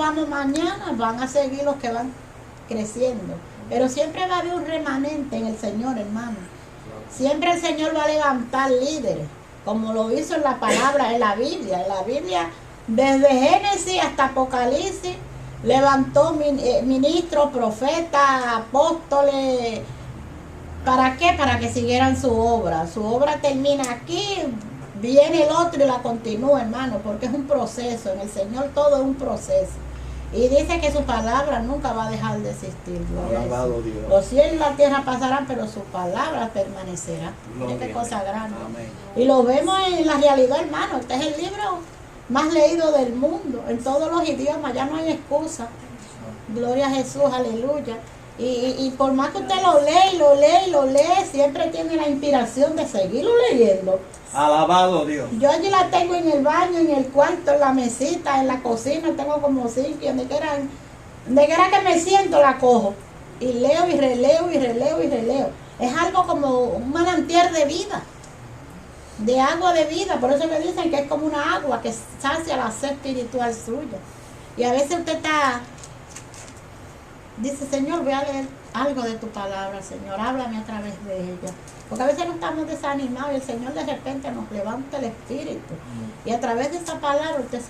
hagamos mañana, van a seguir los que van creciendo. Pero siempre va a haber un remanente en el Señor, hermano. Siempre el Señor va a levantar líderes, como lo hizo en la palabra, en la Biblia. En la Biblia, desde Génesis hasta Apocalipsis, levantó ministros, profetas, apóstoles. ¿Para qué? Para que siguieran su obra. Su obra termina aquí, viene el otro y la continúa, hermano, porque es un proceso. En el Señor todo es un proceso. Y dice que su palabra nunca va a dejar de existir. Alabado Dios. Los cielos y la tierra pasarán, pero su palabra permanecerá. Mira qué cosa grande. Amén. Y lo vemos en la realidad, hermano. Este es el libro más leído del mundo, en todos los idiomas. Ya no hay excusa. Gloria a Jesús, aleluya. Y por más que usted lo lee, siempre tiene la inspiración de seguirlo leyendo. Alabado Dios. Yo allí la tengo en el baño, en el cuarto, en la mesita, en la cocina, tengo como 5, donde quiera que me siento la cojo. Y leo y releo y releo y releo. Es algo como un manantial de vida, de agua de vida. Por eso le dicen que es como una agua que sacia la sed espiritual suya. Y a veces usted dice, Señor, voy a leer algo de tu palabra, Señor, háblame a través de ella. Porque a veces no estamos desanimados y el Señor de repente nos levanta el espíritu. Y a través de esa palabra usted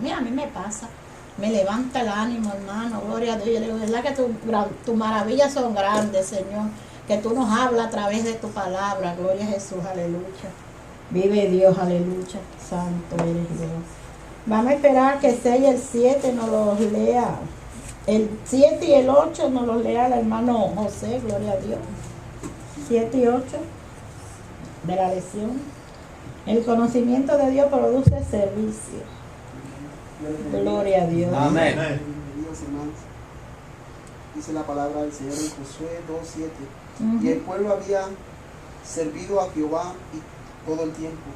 mira, a mí me pasa, me levanta el ánimo, hermano, gloria a Dios. Yo le digo, verdad que tus maravillas son grandes, Señor, que tú nos hablas a través de tu palabra, gloria a Jesús, aleluya. Vive Dios, aleluya, santo eres Dios. Vamos a esperar que el 6 y el 7 nos los lea. El 7 y el 8 nos los lea el hermano José, gloria a Dios. 7 y 8 de la lección. El conocimiento de Dios produce servicio. Gloria a Dios. Amén. Bienvenidos, hermanos. Dice la palabra del Señor en Josué 2:7. Y el pueblo había servido a Jehová y todo el tiempo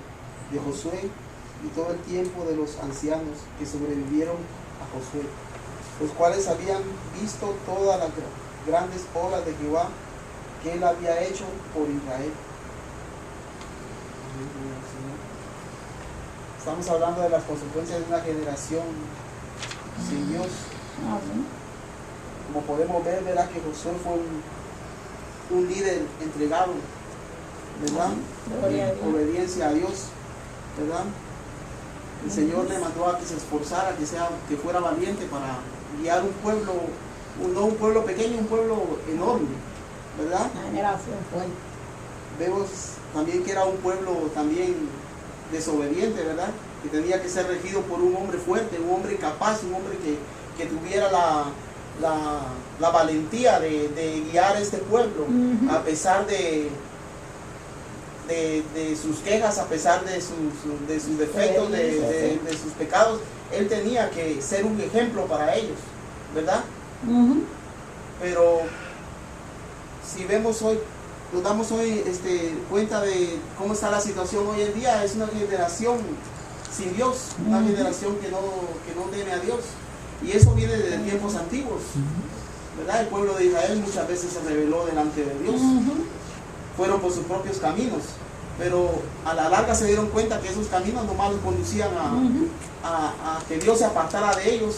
de Josué y todo el tiempo de los ancianos que sobrevivieron a Josué, los cuales habían visto todas las grandes obras de Jehová que él había hecho por Israel. Estamos hablando de las consecuencias de una generación sin Dios. Como podemos ver, ¿verdad? Que Josué fue un líder entregado, ¿verdad? Obediencia a Dios, ¿verdad? El Señor le mandó a que se esforzara, que fuera valiente para guiar un pueblo, no un pueblo pequeño, un pueblo enorme, ¿verdad? Una generación fuerte. Vemos también que era un pueblo también desobediente, ¿verdad? Que tenía que ser regido por un hombre fuerte, un hombre capaz, un hombre que tuviera la valentía de guiar a este pueblo, a pesar de sus quejas, a pesar de sus defectos, de sus pecados. Él tenía que ser un ejemplo para ellos, ¿verdad? Pero si vemos hoy, nos damos hoy cuenta de cómo está la situación hoy en día. Es una generación sin Dios, una generación que no teme a Dios, y eso viene desde tiempos antiguos, ¿verdad? El pueblo de Israel muchas veces se rebeló delante de Dios, fueron por sus propios caminos, pero a la larga se dieron cuenta que esos caminos nomás los conducían a que Dios se apartara de ellos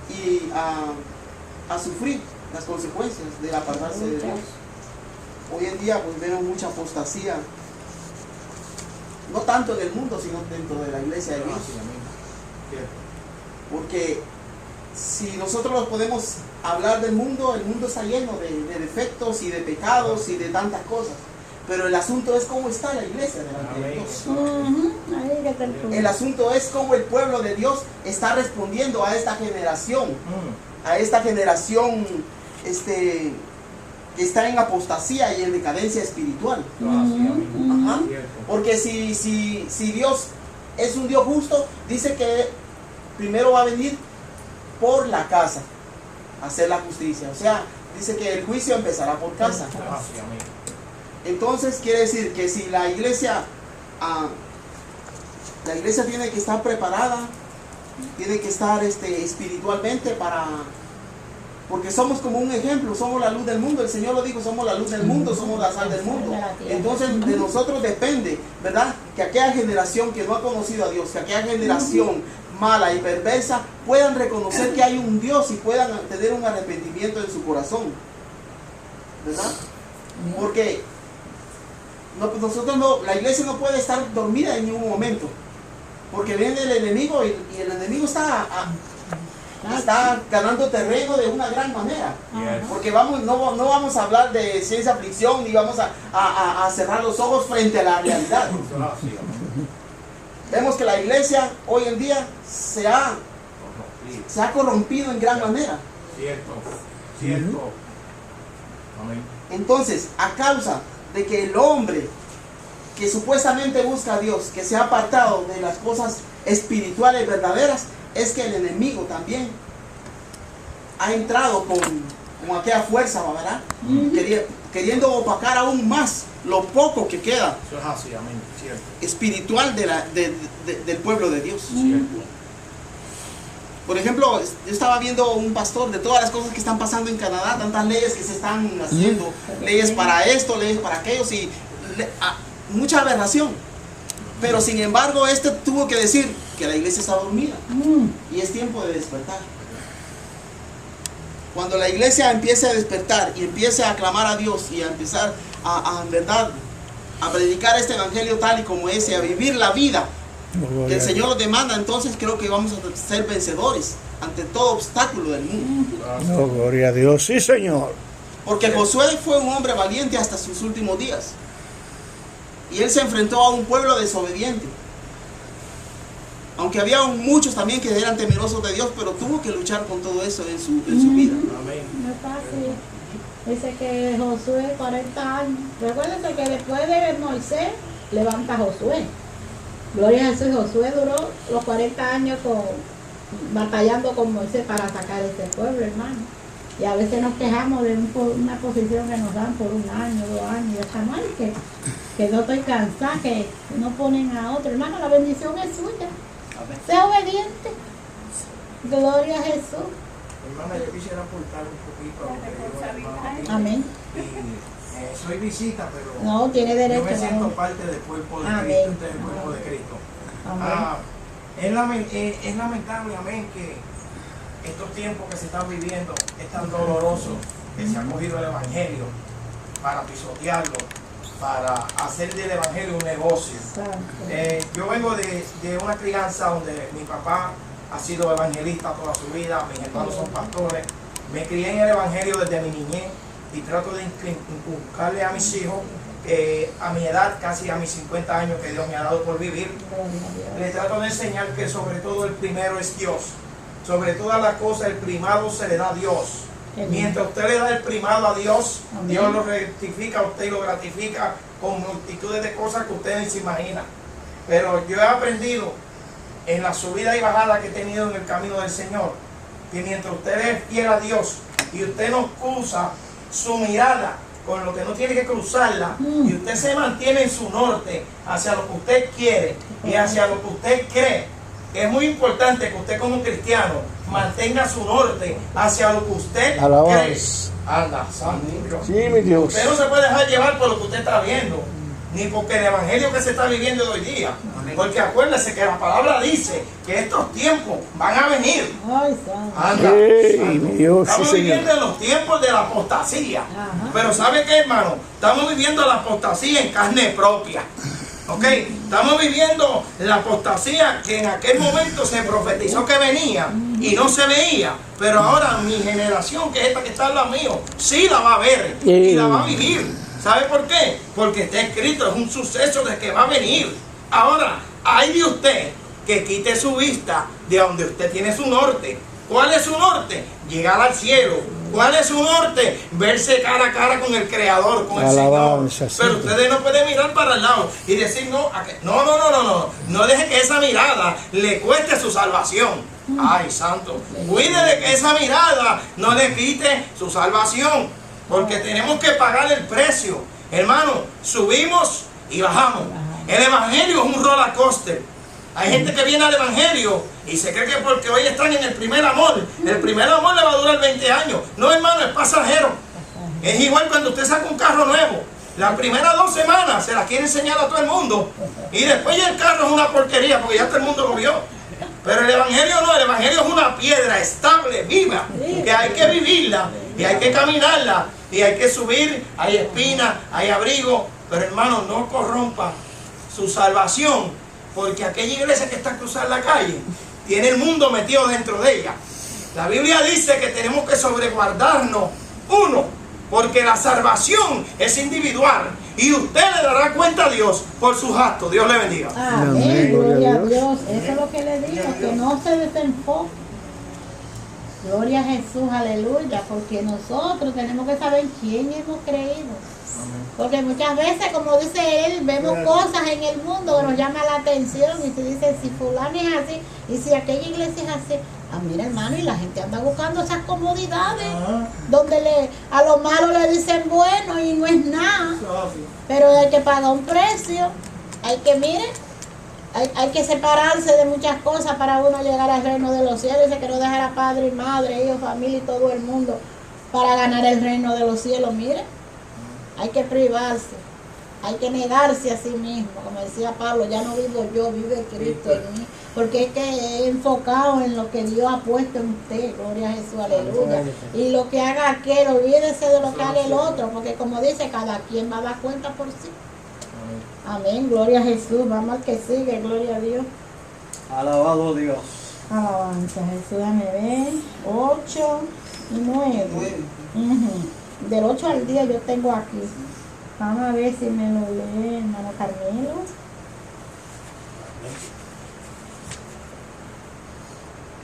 y a sufrir las consecuencias del apartarse de Dios. Hoy en día pues vemos mucha apostasía, no tanto en el mundo, sino dentro de la iglesia de Dios. Porque si nosotros nos podemos hablar del mundo, el mundo está lleno de defectos y de pecados y de tantas cosas. Pero el asunto es cómo está la iglesia delante de Dios. El asunto es cómo el pueblo de Dios está respondiendo a esta generación, que está en apostasía y en decadencia espiritual. Porque si Dios es un Dios justo, dice que primero va a venir por la casa a hacer la justicia. O sea, dice que el juicio empezará por casa. Entonces quiere decir que si la iglesia tiene que estar preparada, tiene que estar espiritualmente porque somos como un ejemplo, somos la luz del mundo. El Señor lo dijo, somos la luz del mundo, somos la sal del mundo. Entonces de nosotros depende, ¿verdad? Que aquella generación que no ha conocido a Dios, que aquella generación mala y perversa puedan reconocer que hay un Dios y puedan tener un arrepentimiento en su corazón, ¿verdad? Porque nosotros no, la iglesia no puede estar dormida en ningún momento, porque viene el enemigo y el enemigo está ganando terreno de una gran manera. Porque no vamos a hablar de ciencia ficción ni vamos a cerrar los ojos frente a la realidad. Vemos que la iglesia hoy en día se ha corrompido en gran manera. Cierto. Amén. Entonces, a causa de que el hombre que supuestamente busca a Dios, que se ha apartado de las cosas espirituales verdaderas, es que el enemigo también ha entrado con aquella fuerza, ¿verdad? Queriendo opacar aún más lo poco que queda Eso es así, amén. Cierto. espiritual del pueblo de Dios. Cierto. Por ejemplo, yo estaba viendo un pastor de todas las cosas que están pasando en Canadá, tantas leyes que se están haciendo, leyes para esto, leyes para aquello, y mucha aberración. Pero sin embargo, tuvo que decir que la iglesia está dormida y es tiempo de despertar. Cuando la iglesia empiece a despertar y empiece a clamar a Dios y a empezar en verdad a predicar este evangelio tal y como es y a vivir la vida que el Señor nos demanda, entonces creo que vamos a ser vencedores ante todo obstáculo del mundo. Oh, gloria a Dios, sí, Señor. Porque Josué fue un hombre valiente hasta sus últimos días. Y él se enfrentó a un pueblo desobediente. Aunque había muchos también que eran temerosos de Dios, pero tuvo que luchar con todo eso en su vida. Amén. No es fácil. Dice que Josué 40 años. Recuérdense que después de Moisés levanta a Josué. Gloria a Jesús. Josué duró los 40 años batallando con Moisés para sacar ese pueblo, hermano. Y a veces nos quejamos de una posición que nos dan por 1 año, 2 años. Y está mal que no estoy cansada, que no ponen a otro. Hermano, la bendición es suya. Sea obediente. Gloria a Jesús. Hermana, yo quisiera aportar un poquito a lo que dijo el hermano Tito. Amén. Y, soy visita, pero No, tiene derecho. yo me siento ¿no? parte del cuerpo de Amén. Cristo, este es el cuerpo de Cristo. Amén. Es lamentable, amén, que estos tiempos que se están viviendo es tan doloroso que se ha cogido el evangelio para pisotearlo, para hacer del evangelio un negocio. Yo vengo de una crianza donde mi papá ha sido evangelista toda su vida, mis hermanos son pastores. Me crié en el evangelio desde mi niñez y trato de inculcarle a mis hijos a mi edad, casi a mis 50 años que Dios me ha dado por vivir, les trato de enseñar que sobre todo el primero es Dios. Sobre todas las cosas el primado se le da a Dios. Mientras usted le da el primado a Dios, Dios lo rectifica a usted y lo gratifica con multitudes de cosas que usted ni se imagina. Pero yo he aprendido en la subida y bajada que he tenido en el camino del Señor, que mientras usted es fiel a Dios y usted no cruza su mirada con lo que no tiene que cruzarla, y usted se mantiene en su norte hacia lo que usted quiere y hacia lo que usted cree, es muy importante que usted como cristiano mantenga su norte hacia lo que usted cree. Anda, santo Dios. Sí, mi Dios. Usted no se puede dejar llevar por lo que usted está viendo, ni porque el evangelio que se está viviendo hoy día. Porque acuérdese que la palabra dice que estos tiempos van a venir. Ay, santo. Anda, Hey, Dios, sí, estamos Señor. viviendo en los tiempos de la apostasía. Ajá. Pero ¿sabe qué, hermano? Estamos viviendo la apostasía en carne propia. ¿Ok? Estamos viviendo la apostasía que en aquel momento se profetizó que venía y no se veía. Pero ahora mi generación, que es esta que está al lado mío, sí la va a ver y la va a vivir. ¿Sabe por qué? Porque está escrito, es un suceso de que va a venir. Ahora, hay de usted que quite su vista de donde usted tiene su norte. ¿Cuál es su norte? Llegar al cielo. ¿Cuál es su norte? Verse cara a cara con el Creador, con el Señor. Pero ustedes no pueden mirar para el lado y decir no, no deje que esa mirada le cueste su salvación. Ay, santo, cuide de que esa mirada no le quite su salvación, porque tenemos que pagar el precio. Hermano, subimos y bajamos. El evangelio es un roller coaster. Hay gente que viene al evangelio y se cree que porque hoy están en el primer amor le va a durar 20 años. No, hermano, es pasajero. Es igual cuando usted saca un carro nuevo. Las primeras 2 semanas se la quiere enseñar a todo el mundo y después ya el carro es una porquería porque ya todo el mundo lo vio. Pero el evangelio no, el evangelio es una piedra estable, viva, que hay que vivirla y hay que caminarla y hay que subir. Hay espinas, hay abrigo, pero hermano, no corrompa su salvación, porque aquella iglesia que está cruzando la calle tiene el mundo metido dentro de ella. La Biblia dice que tenemos que sobreguardarnos, uno, porque la salvación es individual y usted le dará cuenta a Dios por sus actos. Dios le bendiga. Amén, gloria a Dios. Eso es lo que le digo, que no se desenfoque. Gloria a Jesús, aleluya, porque nosotros tenemos que saber quién hemos creído. Porque muchas veces, como dice él, vemos cosas en el mundo que nos llaman la atención y se dice, si fulano es así, y si aquella iglesia es así. Ah, mira, hermano, y la gente anda buscando esas comodidades, donde a lo malo le dicen bueno y no es nada. Pero hay que pagar un precio, hay que, mire, hay que separarse de muchas cosas para uno llegar al reino de los cielos. Dice que no dejar a padre y madre, hijos, familia y todo el mundo para ganar el reino de los cielos. Mire, hay que privarse, hay que negarse a sí mismo. Como decía Pablo, ya no vivo yo, vive Cristo en mí. Porque es que he enfocado en lo que Dios ha puesto en usted. Gloria a Jesús, aleluya. Y lo que haga aquel, olvídese de lo que haga el otro. Porque como dice, cada quien va a dar cuenta por sí. Amén, gloria a Jesús. Vamos al que sigue, gloria a Dios. Alabado Dios. Alabanza, Jesús, dame ver. 8 y 9. Del 8 al 10 yo tengo aquí. Vamos a ver si me lo lee, hermano Carmelo.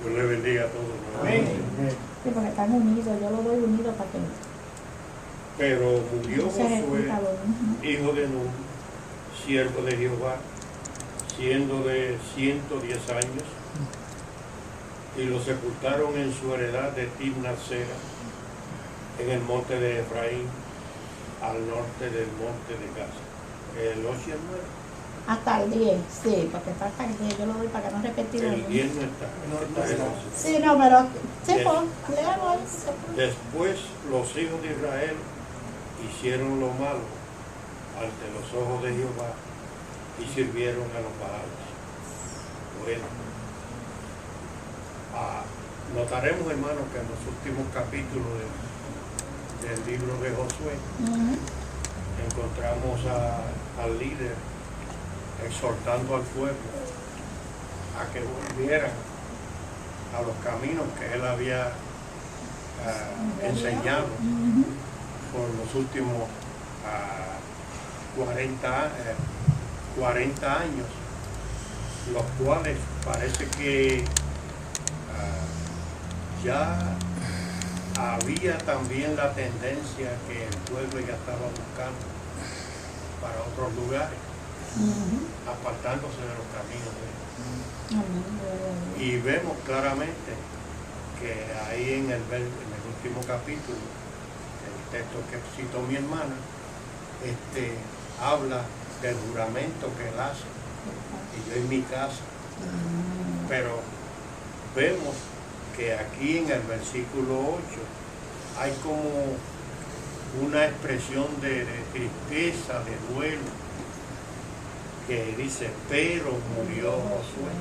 Dios le bendiga a todos. Amén. Sí, porque están unidos, yo lo doy unido para que Pero murió no se Josué, repita lo mismo. hijo de Nun, siervo de Jehová, siendo de 110 años, y lo sepultaron en su heredad de Timnat-Sera, en el monte de Efraín, al norte del monte de Gaza. El 8 y el 9. Hasta el 10, sí, porque falta el 10, yo lo doy para que no repetir lo El mismo. 10 no está. Está el 11. Sí, no, pero sí, Yes. pues, léalo. Después los hijos de Israel hicieron lo malo ante los ojos de Jehová y sirvieron a los Baales. Bueno, notaremos, hermanos, que en los últimos capítulos del libro de Josué encontramos al líder exhortando al pueblo a que volvieran a los caminos que él había enseñado por los últimos 40 años, los cuales parece que ya había también la tendencia que el pueblo ya estaba buscando para otros lugares, apartándose de los caminos de él. Y vemos claramente que ahí en el último capítulo, el texto que citó mi hermana, habla del juramento que él hace, y yo en mi casa. Pero vemos que aquí en el versículo 8 hay como una expresión de tristeza, de duelo, que dice, pero murió Josué.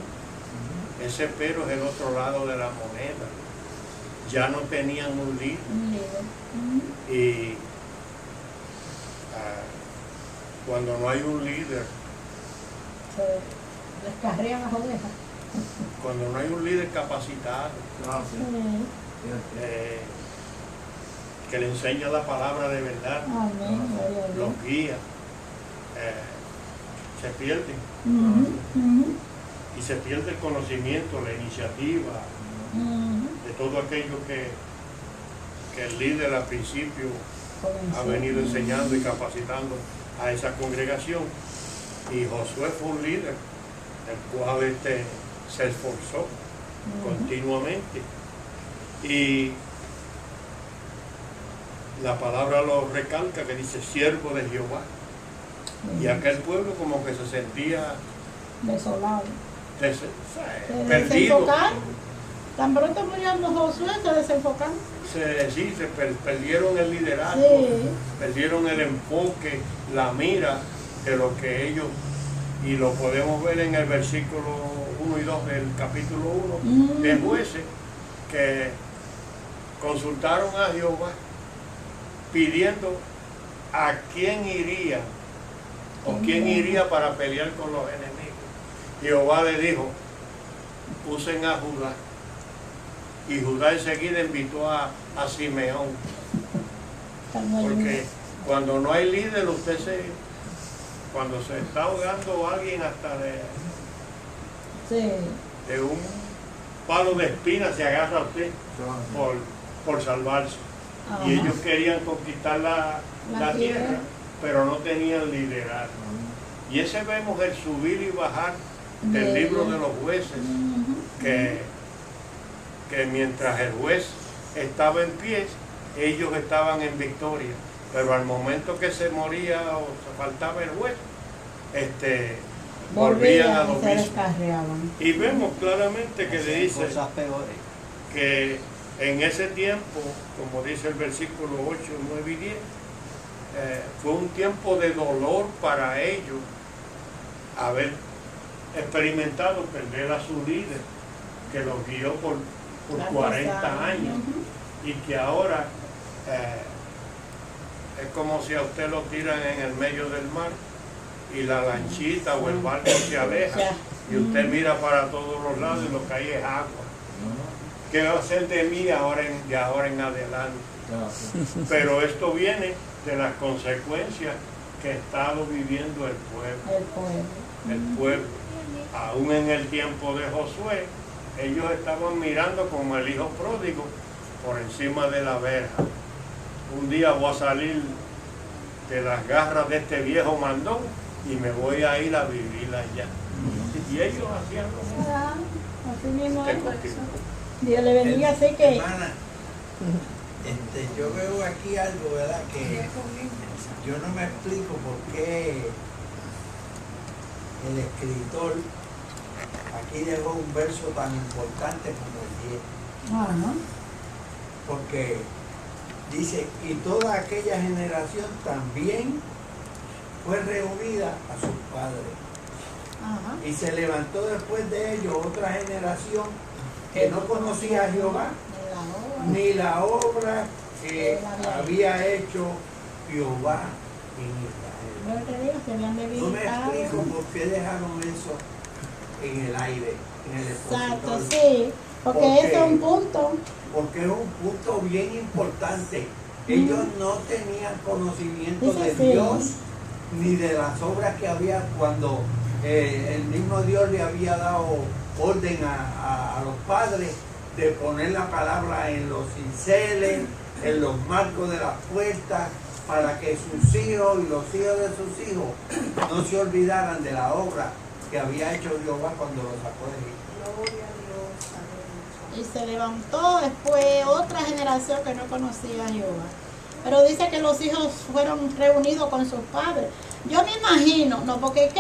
Ese pero es el otro lado de la moneda. Ya no tenían un líder. Y cuando no hay un líder, Se descarrían las ovejas. cuando no hay un líder capacitado, que le enseña la palabra de verdad, Amén, gloria a Dios. los guía, se pierden. Y se pierde el conocimiento, la iniciativa, de todo aquello que el líder al principio ha venido enseñando y capacitando a esa congregación. Y Josué fue un líder, el cual se esforzó continuamente. Y la palabra lo recalca, que dice siervo de Jehová. Y aquel pueblo como que se sentía desolado. Perdido. Tan pronto murió Josué, se desenfocaron. Se perdieron el liderazgo, Sí. perdieron el enfoque, la mira de lo que ellos y lo podemos ver en el versículo 1 y 2 del capítulo 1 de Jueces, que consultaron a Jehová pidiendo a quién iría o quién iría para pelear con los enemigos. Jehová le dijo, usen a Judá. Y Judá enseguida invitó a Simeón. Porque cuando no hay líder, cuando se está ahogando alguien hasta de un palo de espina se agarra a usted por salvarse. Y ellos querían conquistar la tierra, pero no tenían liderazgo. Y ese vemos el subir y bajar del libro de los jueces, que mientras el juez estaba en pie, ellos estaban en victoria, pero al momento que se moría o se faltaba el juez, volvían a lo mismo. Y vemos claramente que le dice que en ese tiempo, como dice el versículo 8, 9 y 10, fue un tiempo de dolor para ellos haber experimentado perder a su líder, que los guió por 40 años, y que ahora es como si a usted lo tiran en el medio del mar y la lanchita o el barco se aleja y usted mira para todos los lados y lo que hay es agua. ¿Qué va a hacer de mí de ahora en adelante? Pero esto viene de las consecuencias que ha estado viviendo el pueblo. Aún en el tiempo de Josué, ellos estaban mirando como el hijo pródigo por encima de la verja. Un día voy a salir de las garras de este viejo mandón y me voy a ir a vivir allá. Y ellos hacían lo mismo. Dios le bendiga, así que... Hermana, yo veo aquí algo, ¿verdad? Que yo no me explico por qué el escritor aquí dejó un verso tan importante como el 10. Porque dice, y toda aquella generación también fue reunida a sus padres. Y se levantó después de ellos otra generación que no conocía a Jehová, ni la obra que había hecho Jehová en Israel. No me explico por qué dejaron eso en el aire, en el expositor. Exacto, sí, porque ese es un punto. Porque es un punto bien importante. Ellos no tenían conocimiento de Dios, ni de las obras que había cuando el mismo Dios le había dado orden a los padres de poner la palabra en los cinceles, en los marcos de las puertas, para que sus hijos y los hijos de sus hijos no se olvidaran de la obra que había hecho Jehová cuando los sacó de Egipto. Y se levantó después otra generación que no conocía a Jehová. Pero dice que los hijos fueron reunidos con sus padres. Yo me imagino, no, porque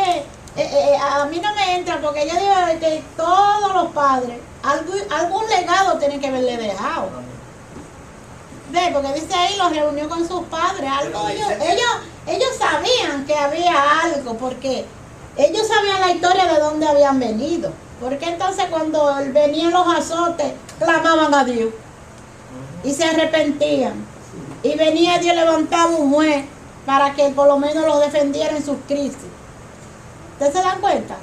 a mí no me entra, porque yo digo que todos los padres algún legado tienen que haberle dejado. ¿Ve? Porque dice ahí, los reunió con sus padres. Algo ellos sabían que había algo, porque ellos sabían la historia de dónde habían venido. Porque entonces cuando venían los azotes, clamaban a Dios y se arrepentían. Y venía Dios, levantaba un juez para que por lo menos los defendiera en sus crisis. ¿Ustedes se dan cuenta?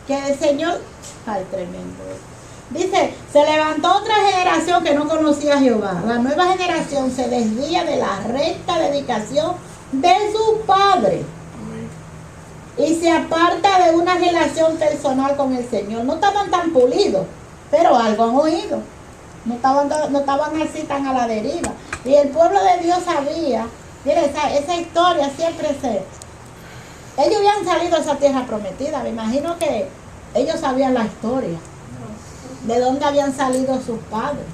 Que el Señor... ¡Ay, tremendo! Dice, se levantó otra generación que no conocía a Jehová. La nueva generación se desvía de la recta dedicación de sus padres y se aparta de una relación personal con el Señor. No estaban tan pulidos, pero algo han oído. No estaban así tan a la deriva. Y el pueblo de Dios sabía, mire, esa historia siempre ellos habían salido a esa tierra prometida. Me imagino que ellos sabían la historia, de dónde habían salido sus padres.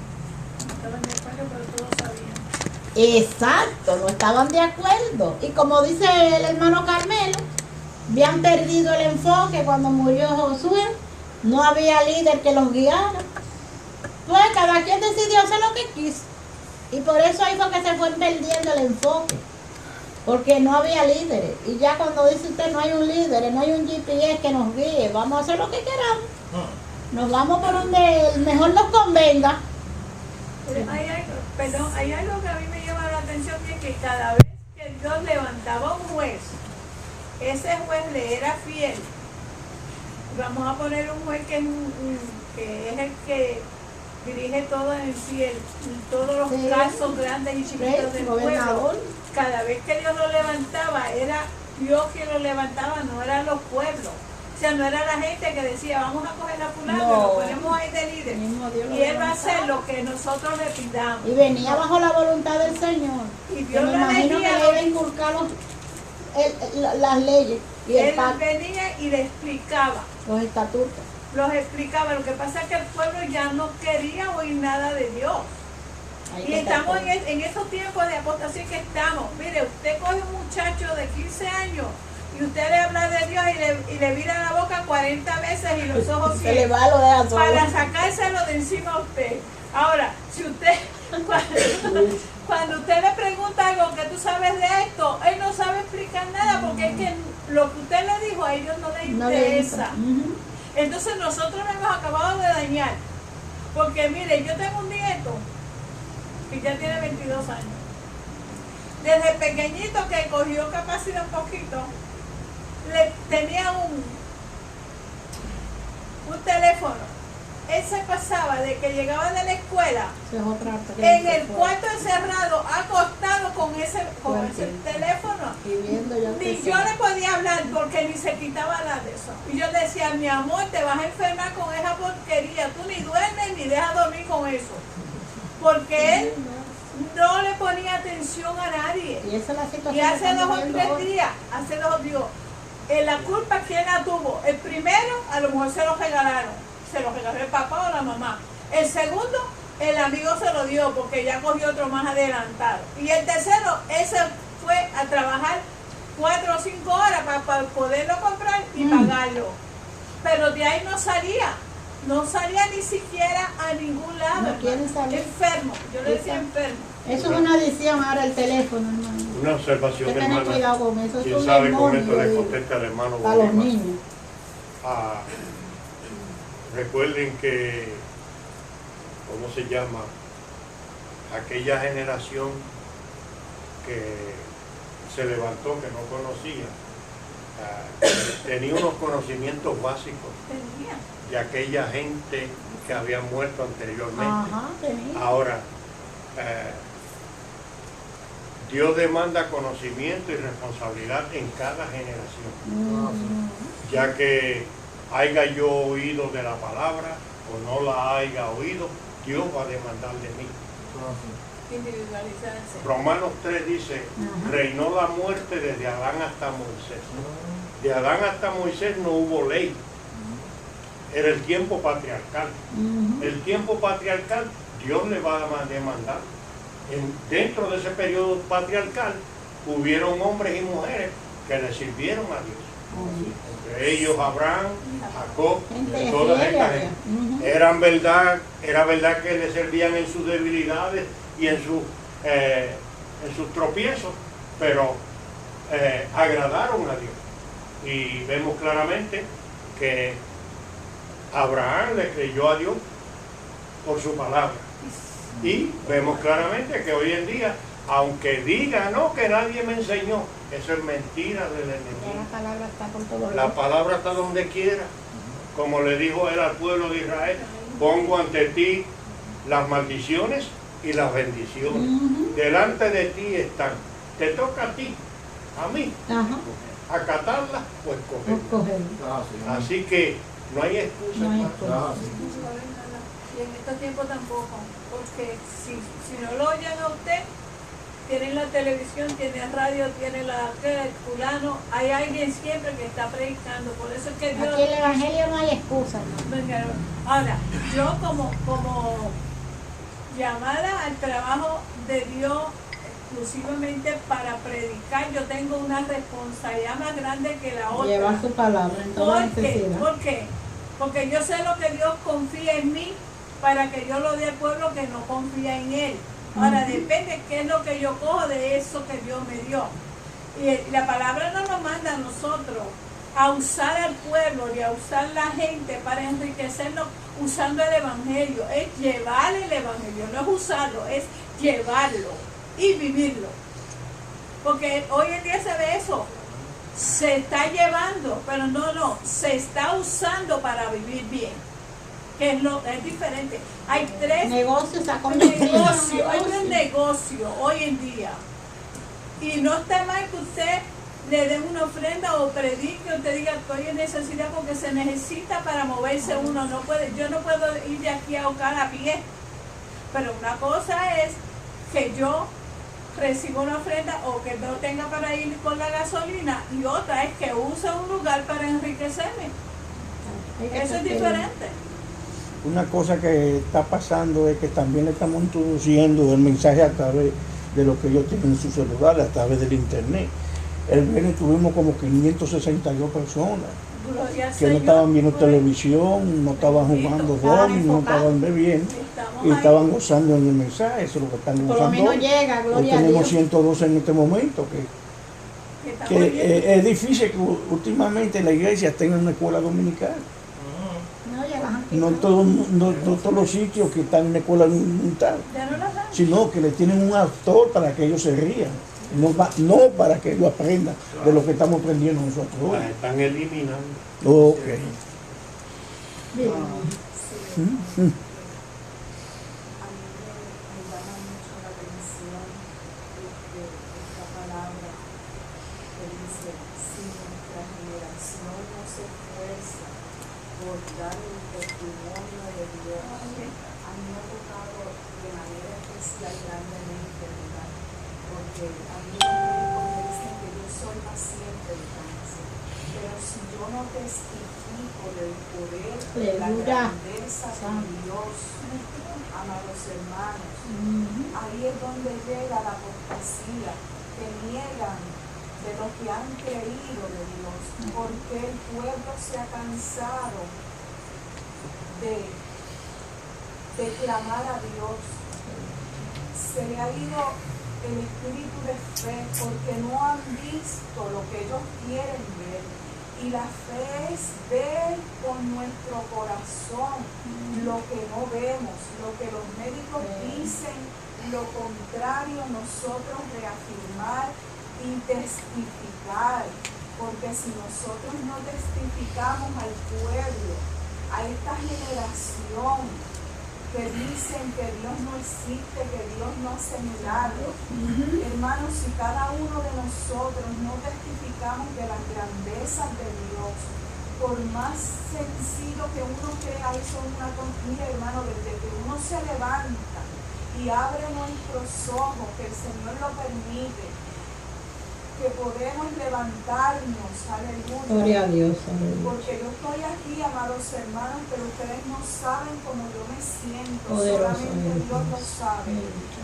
Estaban de acuerdo, pero todos sabían. Exacto, no estaban de acuerdo. Y como dice el hermano Carmelo, habían perdido el enfoque cuando murió Josué. No había líder que los guiara. Pues cada quien decidió hacer lo que quiso. Y por eso ahí fue que se fue perdiendo el enfoque. porque no había líderes. Y ya cuando dice usted no hay un líder, no hay un GPS que nos guíe, vamos a hacer lo que queramos. Nos vamos por donde mejor nos convenga. Pero hay algo que a mí me llama la atención, y es que cada vez que Dios levantaba un juez, ese juez le era fiel. Vamos a poner un juez que es el que dirige todo en fiel, todos los Sí. casos grandes y chiquitos del pueblo. Gobernador. Cada vez que Dios lo levantaba, era Dios quien lo levantaba, no eran los pueblos. O sea, no era la gente que decía, vamos a coger a fulano, No. lo ponemos ahí de líder. Mismo Dios lo Y él va a hacer levantaba. lo que nosotros le pidamos. Y venía bajo la voluntad del Señor. Y Yo Dios me lo imagino que elegía, le iba a inculcar las leyes y el él pacto, venía y le explicaba. los estatutos. Los explicaba. Lo que pasa es que el pueblo ya no quería oír nada de Dios. Ahí Y que estamos está. en esos tiempos de apostasía que estamos. Mire, usted coge un muchacho de 15 años y usted le habla de Dios y le vira la boca 40 veces y los ojos Se le ciegos va, lo deja solo. para sacárselo de encima a usted. Ahora, si usted, cuando usted le pregunta algo que tú sabes de esto, él no sabe explicar nada porque es que lo que usted le dijo a ellos no les No le interesa. entra. Ujú. Entonces nosotros nos hemos acabado de dañar. Porque mire, yo tengo un nieto que ya tiene 22 años. Desde pequeñito que cogió capacidad un poquito, le tenía un teléfono. Él se pasaba de que llegaba de la escuela Esa es otra en creencia el fuerte. cuarto encerrado, acostado con ese Fuerte. teléfono. Y viendo ya Ni usted yo sabe. le podía hablar porque ni se quitaba la de eso. Y yo le decía, mi amor, te vas a enfermar con esa porquería. Tú ni duermes ni dejas dormir con eso. Porque él no le ponía atención a nadie. Y esa es la situación Y que hace estamos 2 o viviendo 3 ahora. días, la culpa, ¿quién la tuvo? El primero, a lo mejor se lo regalaron. Se lo regaló el papá o la mamá. El segundo, el amigo se lo dio porque ya cogió otro más adelantado. Y el tercero, ese fue a trabajar 4 o 5 horas para poderlo comprar y pagarlo. Pero de ahí no salía. No salía ni siquiera a ningún lado. No quieren salir. Enfermo. Yo le decía enfermo. Eso es una adicción ahora el teléfono, hermano. Una observación, Hay que tener hermana. cuidado con eso. Es ¿Quién un sabe con demonio, esto le digo, contesta al hermano para los Bolívar? niños. Ah, recuerden que, ¿cómo se llama? Aquella generación que se levantó, que no conocía, tenía unos conocimientos básicos Tenía. de aquella gente que había muerto anteriormente. Ajá, tenía. Ahora, Dios demanda conocimiento y responsabilidad en cada generación, ya que haya yo oído de la palabra o no la haya oído, Dios va a demandar de mí. Individualizarse. Romanos 3 dice, Ajá. reinó la muerte desde Adán hasta Moisés. De Adán hasta Moisés no hubo ley. Era el tiempo patriarcal. Ujú. El tiempo patriarcal, Dios le va a demandar. Dentro de ese periodo patriarcal, hubieron hombres y mujeres que le sirvieron a Dios. Entre ellos Abraham, Jacob, Gente toda fiel esta a gente. Dios. Ujú. Era verdad que le servían en sus debilidades y en sus tropiezos, pero agradaron a Dios. Y vemos claramente que Abraham le creyó a Dios por su palabra. Y vemos claramente que hoy en día, aunque diga no, que nadie me enseñó, eso es mentira del Ya enemigo. la palabra está por todos La lados. palabra está donde quiera. Como le dijo él al pueblo de Israel, pongo ante ti las maldiciones y las bendiciones. Ujú. Delante de ti están. Te toca a ti, a mí, Ajá, acatarlas o escogerlas. escoger. Así que no hay excusa. No hay hermano. excusa. No saben nada. Y en estos tiempos tampoco, porque si no lo oyen a usted, tienen la televisión, tienen radio, tienen la el fulano, hay alguien siempre que está predicando, por eso es que Dios... Aquí en el evangelio no hay excusa, hermano. Ahora, yo como llamada al trabajo de Dios exclusivamente para predicar, yo tengo una responsabilidad más grande que la otra. Llevar su palabra en toda ¿Por qué? necesidad. ¿Por qué? Porque yo sé lo que Dios confía en mí para que yo lo dé al pueblo que no confía en Él. Ahora depende qué es lo que yo cojo de eso que Dios me dio. Y la palabra no nos manda a nosotros a usar al pueblo y a usar la gente para enriquecernos usando el evangelio. Es llevar el evangelio, no es usarlo, es llevarlo y vivirlo. Porque hoy en día se ve eso. Se está llevando, pero no, se está usando para vivir bien. Que es diferente. Hay tres Negocios a negocios, hay un negocio hoy en día. Y no está mal que usted le dé una ofrenda o predique, usted diga que estoy en necesidad porque se necesita para moverse uno. No puede, yo no puedo ir de aquí a Ocal a pie. Pero una cosa es que yo recibo una ofrenda o que no tenga para ir con la gasolina, y otra es que use un lugar para enriquecerme. Eso es diferente. Una cosa que está pasando es que también le estamos introduciendo el mensaje a través de lo que ellos tienen en sus celulares, a través del internet. El viernes tuvimos como 562 personas Gloria al que no Señor. estaban viendo televisión, no estaban jugando dominó, no estaban bebiendo Estamos y ahí. estaban gozando en el mensaje. Eso es lo que están Por lo gozando menos hoy. llega, Hoy gloria a tenemos Dios. 112 en este momento, Estamos que bien. es difícil que últimamente la iglesia tenga una escuela dominical. No, ya las han No en quitado. no todos los sitios que están en la escuela dominical, Ya no las dan. sino que le tienen un actor para que ellos se rían, no para que ellos aprendan de lo que estamos aprendiendo nosotros hoy. Las están eliminando. Ok. Bien. A mí me llama mucho la atención esta palabra que dice: si nuestra generación no se esfuerza por dar el testimonio de Dios. A mí me ha tocado de manera especial grandemente, ¿verdad? Porque a mí los médicos me dicen que yo soy paciente de cáncer, pero si yo no testifico del poder, de la Aleluya. grandeza de Dios, amados hermanos, ahí es donde llega la apostasía, que niegan de los que han creído de Dios, porque el pueblo se ha cansado de clamar a Dios. Se le ha ido el espíritu de fe porque no han visto lo que ellos quieren ver. Y la fe es ver con nuestro corazón lo que no vemos, lo que los médicos dicen, lo contrario, nosotros reafirmar y testificar. Porque si nosotros no testificamos al pueblo, a esta generación que dicen que Dios no existe, que Dios no hace milagros, hermanos, si cada uno de nosotros no testificamos de las grandezas de Dios, por más sencillo que uno crea, eso es una tontería, hermano, desde que uno se levanta y abre nuestros ojos, que el Señor lo permite, que podemos levantarnos, aleluya. Gloria a Dios. Aleluya. Porque yo estoy aquí, amados hermanos, pero ustedes no saben cómo yo me siento, Poderoso, solamente Dios lo Dios. sabe.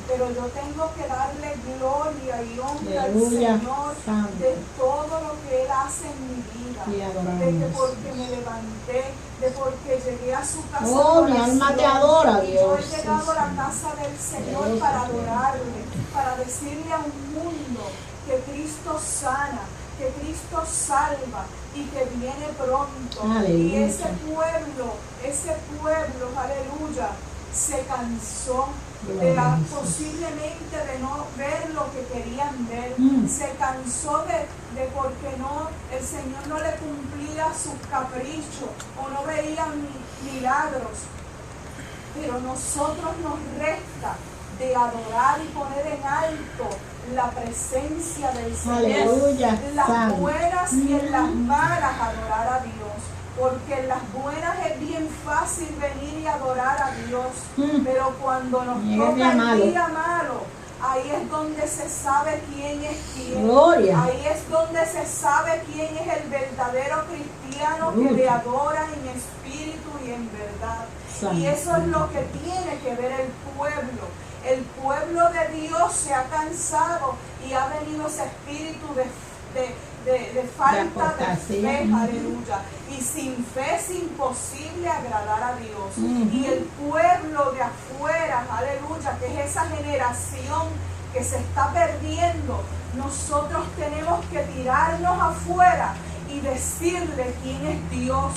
Pero yo tengo que darle gloria y honra al Aleluya, Señor santo. de todo lo que Él hace en mi vida. Y adoramos. De que porque me levanté, de porque llegué a su casa. Oh, de mi alma oración. te adora, Y yo he Dios. llegado Sí, a la sí. casa del Señor para adorarle, para decirle a un mundo que Cristo sana, que Cristo salva y que viene pronto. Aleluya. Y ese pueblo, aleluya, se cansó Gloria a Jesús. posiblemente de no ver lo que querían ver. Se cansó de porque no, el Señor no le cumplía sus caprichos o no veían milagros. Pero nosotros nos resta de adorar y poner en alto la presencia del Señor. Aleluya, En las santo. buenas y en las malas adorar a Dios. Porque en las buenas es bien fácil venir y adorar a Dios. Pero cuando nos Llega el toca día el malo. día malo, ahí es donde se sabe quién es quién. Gloria. Ahí es donde se sabe quién es el verdadero cristiano que Aleluya. le adora en espíritu y en verdad. Santo. Y eso es lo que tiene que ver el pueblo. El pueblo de Dios se ha cansado y ha venido ese espíritu de falta de apostasía. fe, aleluya. Y sin fe es imposible agradar a Dios. Y el pueblo de afuera, aleluya, que es esa generación que se está perdiendo, nosotros tenemos que tirarnos afuera y decirle quién es Dios.